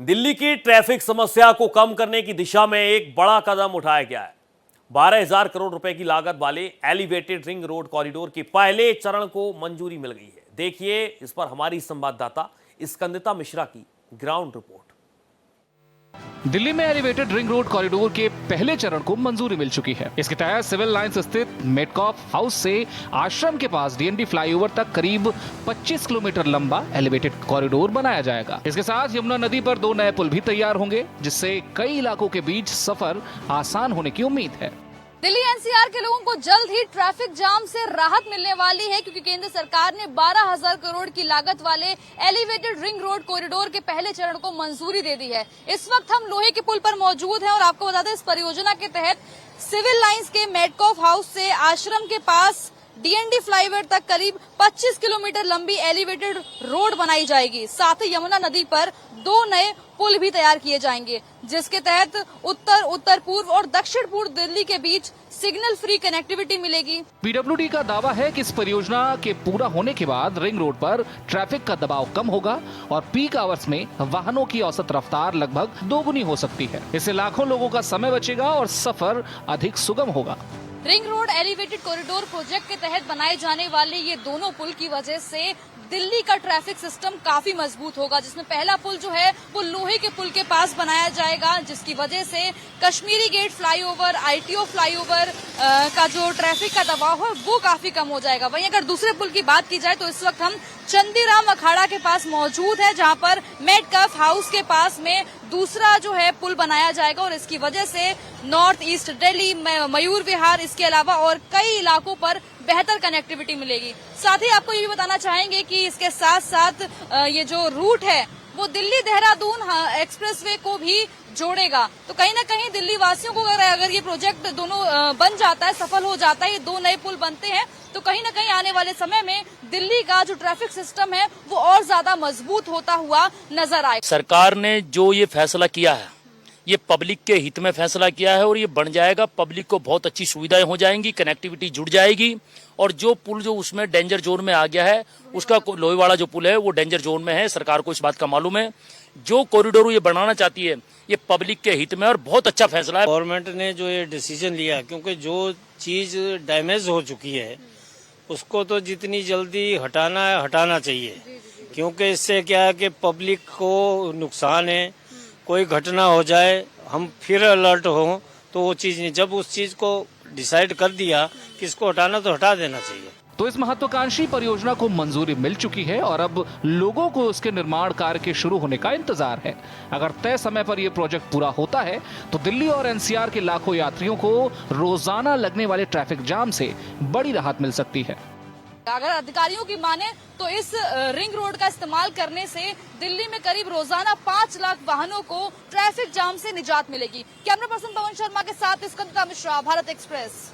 दिल्ली की ट्रैफिक समस्या को कम करने की दिशा में एक बड़ा कदम उठाया गया है। 12,000 करोड़ रुपए की लागत वाले एलिवेटेड रिंग रोड कॉरिडोर के पहले चरण को मंजूरी मिल गई है। देखिए इस पर हमारी संवाददाता स्कंदिता मिश्रा की ग्राउंड रिपोर्ट। दिल्ली में एलिवेटेड रिंग रोड कॉरिडोर के पहले चरण को मंजूरी मिल चुकी है। इसके तहत सिविल लाइंस स्थित मेटकॉफ हाउस से आश्रम के पास डीएनडी फ्लाईओवर तक करीब 25 किलोमीटर लंबा एलिवेटेड कॉरिडोर बनाया जाएगा। इसके साथ यमुना नदी पर 2 नए पुल भी तैयार होंगे, जिससे कई इलाकों के बीच सफर आसान होने की उम्मीद है। दिल्ली एनसीआर के लोगों को जल्द ही ट्रैफिक जाम से राहत मिलने वाली है, क्योंकि केंद्र सरकार ने 12,000 करोड़ की लागत वाले एलिवेटेड रिंग रोड कॉरिडोर के पहले चरण को मंजूरी दे दी है। इस वक्त हम लोहे के पुल पर मौजूद हैं और आपको बता दें, इस परियोजना के तहत सिविल लाइंस के मेटकॉफ हाउस से आश्रम के पास डीएनडी फ्लाईओवर तक करीब 25 किलोमीटर लंबी एलिवेटेड रोड बनाई जाएगी। साथ ही यमुना नदी पर 2 नए पुल भी तैयार किए जाएंगे, जिसके तहत उत्तर पूर्व और दक्षिण पूर्व दिल्ली के बीच सिग्नल फ्री कनेक्टिविटी मिलेगी। पीडब्ल्यूडी का दावा है कि इस परियोजना के पूरा होने के बाद रिंग रोड पर ट्रैफिक का दबाव कम होगा और पीक आवर्स में वाहनों की औसत रफ्तार लगभग 2 गुनी हो सकती है। इससे लाखों लोगों का समय बचेगा और सफर अधिक सुगम होगा। Ring road elevated corridor project के तहत बनाए जाने वाले ये दोनों पुल की वजह से दिल्ली का ट्रैफिक सिस्टम काफी मजबूत होगा, जिसमें पहला पुल जो है वो लोहे के पुल के पास बनाया जाएगा, जिसकी वजह से Kashmiri Gate flyover, ITO flyover का जो ट्रैफिक का दबाव है वो काफी कम हो जाएगा। वहीं अगर दूसरे पुल की बात की जाए तो इस वक्त हम चंदीराम अखाड़ा के पास मौजूद है, जहां पर मेटकॉफ हाउस के पास में दूसरा जो है पुल बनाया जाएगा और इसकी वजह से नॉर्थ ईस्ट दिल्ली, मयूर विहार, इसके अलावा और कई इलाकों पर बेहतर कनेक्टिविटी मिलेगी। साथ ही आपको ये भी बताना चाहेंगे कि इसके साथ साथ ये जो रूट है वो दिल्ली देहरादून एक्सप्रेसवे को भी जोड़ेगा। तो कहीं ना कहीं दिल्ली वासियों को अगर ये प्रोजेक्ट दोनों बन जाता है, सफल हो जाता है, ये 2 नए पुल बनते हैं, तो कहीं ना कहीं आने वाले समय में दिल्ली का जो ट्रैफिक सिस्टम है वो और ज्यादा मजबूत होता हुआ नजर आए। सरकार ने जो ये फैसला किया है, ये पब्लिक के हित में फैसला किया है और ये बन जाएगा। पब्लिक को बहुत अच्छी सुविधाएं हो जाएंगी, कनेक्टिविटी जुड़ जाएगी और जो पुल जो उसमें डेंजर जोन में आ गया है, उसका लोहे वाला जो पुल है वो डेंजर जोन में है। सरकार को इस बात का मालूम है। जो कॉरिडोर ये बनाना चाहती है ये पब्लिक के हित में और बहुत अच्छा फैसला है। गवर्नमेंट ने जो ये डिसीजन लिया, क्योंकि जो चीज डैमेज हो चुकी है उसको तो जितनी जल्दी हटाना है हटाना चाहिए, क्योंकि इससे क्या है कि पब्लिक को नुकसान है। कोई घटना हो जाए हम फिर अलर्ट हो, तो वो चीज नहीं। जब उस चीज को डिसाइड कर दिया कि इसको हटाना, तो हटा देना चाहिए। तो इस महत्वाकांक्षी परियोजना को मंजूरी मिल चुकी है और अब लोगों को उसके निर्माण कार्य के शुरू होने का इंतजार है। अगर तय समय पर यह प्रोजेक्ट पूरा होता है तो दिल्ली और एनसीआर के लाखों यात्रियों को रोजाना लगने वाले ट्रैफिक जाम से बड़ी राहत मिल सकती है। अगर अधिकारियों की माने तो इस रिंग रोड का इस्तेमाल करने से दिल्ली में करीब रोजाना 5 लाख वाहनों को ट्रैफिक जाम से निजात मिलेगी। कैमरा पर्सन पवन शर्मा के साथ स्कंदिता मिश्रा, भारत एक्सप्रेस।